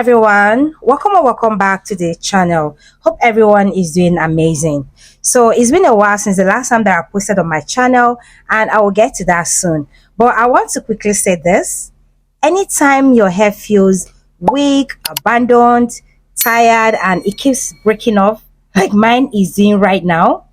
everyone, welcome or welcome back to the channel. Hope everyone is doing amazing. So it's been a while since the last time that I posted on my channel, and I will get to that soon. But I want to quickly say this: anytime your hair feels weak, abandoned, tired, and it keeps breaking off like mine is doing right now,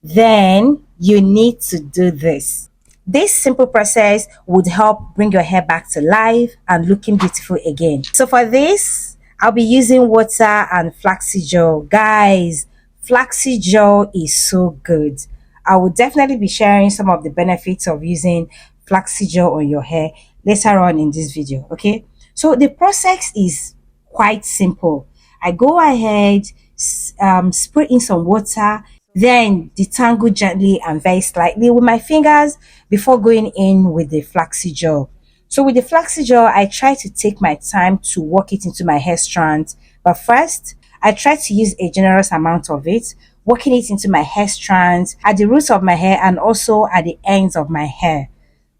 then you need to do this. This simple process would help bring your hair back to life and looking beautiful again. So for this, I'll be using water and flaxseed gel. Guys, flaxseed gel is so good. I will definitely be sharing some of the benefits of using flaxseed gel on your hair later on in this video, okay? So the process is quite simple. I go ahead, spray in some water, then detangle gently and very slightly with my fingers before going in with the flaxseed gel. So with the flaxseed gel, I try to take my time to work it into my hair strands. But first, I try to use a generous amount of it, working it into my hair strands, at the roots of my hair, and also at the ends of my hair.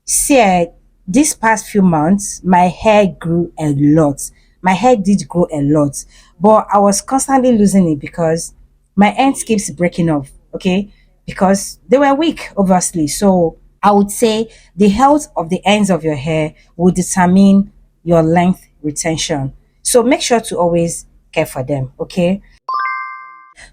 See, this past few months, my hair grew a lot. My hair did grow a lot, but I was constantly losing it because my ends keeps breaking off, okay? Because they were weak, obviously. So I would say the health of the ends of your hair will determine your length retention. So make sure to always care for them, okay?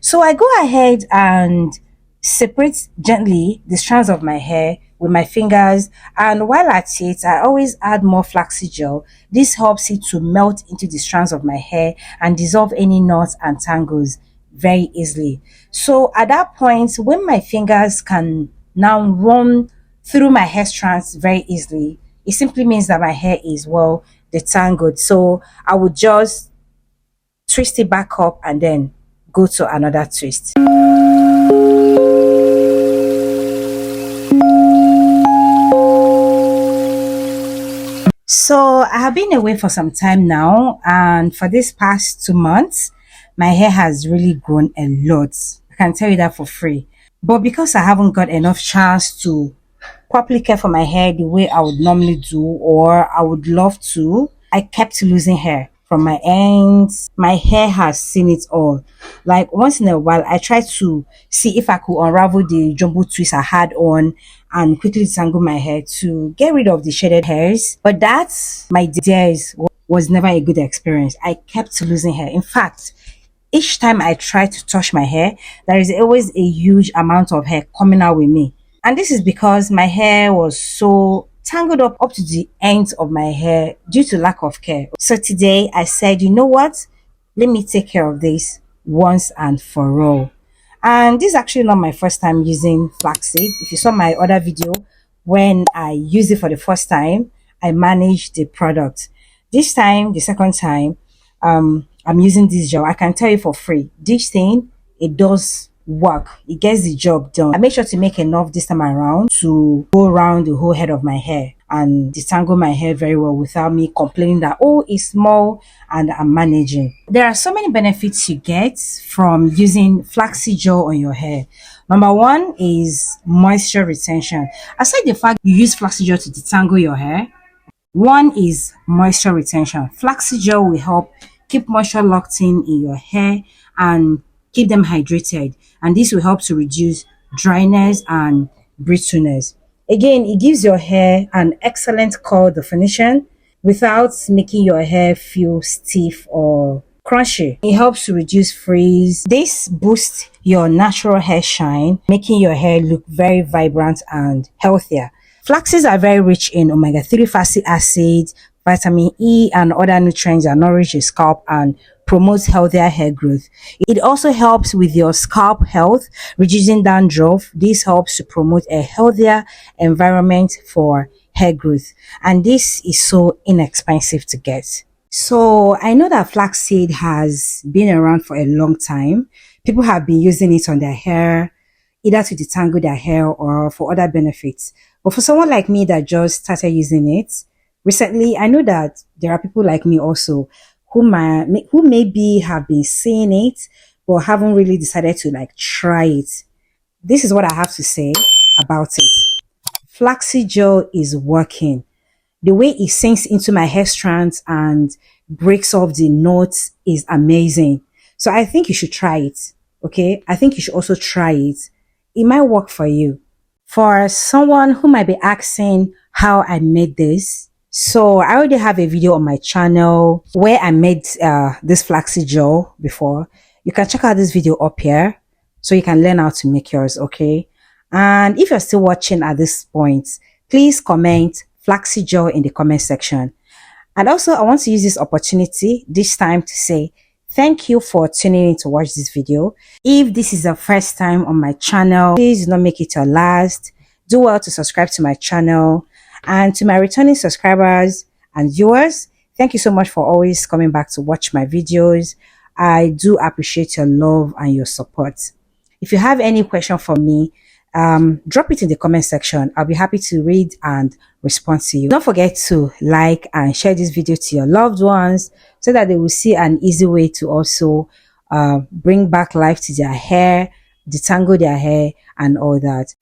So I go ahead and separate gently the strands of my hair with my fingers, and while at it, I always add more flaxseed gel. This helps it to melt into the strands of my hair and dissolve any knots and tangles very easily. So at that point, when my fingers can now run through my hair strands very easily, it simply means that my hair is well detangled. So I would just twist it back up and then go to another twist. So I have been away for some time now, and for this past 2 months, my hair has really grown a lot. I can tell you that for free. But because I haven't got enough chance to properly care for my hair the way I would normally do or I would love to, I kept losing hair from my ends. My hair has seen it all. Like once in a while, I try to see if I could unravel the jumbo twist I had on and quickly detangle my hair to get rid of the shaded hairs. But that, my dears, was never a good experience. I kept losing hair. In fact, each time I try to touch my hair, there is always a huge amount of hair coming out with me. And this is because my hair was so tangled up to the ends of my hair due to lack of care. So today I said, you know what? Let me take care of this once and for all. And this is actually not my first time using flaxseed. If you saw my other video when I used it for the first time, I managed the product. This time, the second time, I'm using this gel. I can tell you for free, this thing, it does work. It gets the job done. I make sure to make enough this time around to go around the whole head of my hair and detangle my hair very well without me complaining that, oh, it's small and I'm managing. There are so many benefits you get from using flaxseed gel on your hair. Number one is moisture retention. Aside the fact you use flaxseed gel to detangle your hair, one is moisture retention. Flaxseed gel will help keep moisture locked in your hair and keep them hydrated, and this will help to reduce dryness and brittleness. Again, it gives your hair an excellent curl definition without making your hair feel stiff or crunchy. It helps to reduce frizz. This boosts your natural hair shine, making your hair look very vibrant and healthier. Flaxes are very rich in omega-3 fatty acids, vitamin E, and other nutrients that nourish your scalp and promotes healthier hair growth. It also helps with your scalp health, reducing dandruff. This helps to promote a healthier environment for hair growth, and this is so inexpensive to get. So I know that flaxseed has been around for a long time. People have been using it on their hair, either to detangle their hair or for other benefits. But for someone like me that just started using it recently, I know that there are people like me also who maybe have been seeing it but haven't really decided to like try it. This is what I have to say about it. Flaxseed gel is working. The way it sinks into my hair strands and breaks off the knots is amazing. So I think you should try it. Okay. I think you should also try it. It might work for you. For someone who might be asking how I made this, so I already have a video on my channel where I made this flaxseed gel before. You can check out this video up here so you can learn how to make yours, okay? And if you're still watching at this point, please comment flaxseed gel in the comment section. And also, I want to use this opportunity this time to say thank you for tuning in to watch this video. If this is the first time on my channel, please do not make it your last. Do well to subscribe to my channel. And to my returning subscribers and viewers, thank you so much for always coming back to watch my videos. I do appreciate your love and your support. If you have any question for me, drop it in the comment section. I'll be happy to read and respond to you. Don't forget to like and share this video to your loved ones so that they will see an easy way to also bring back life to their hair, detangle their hair and all that.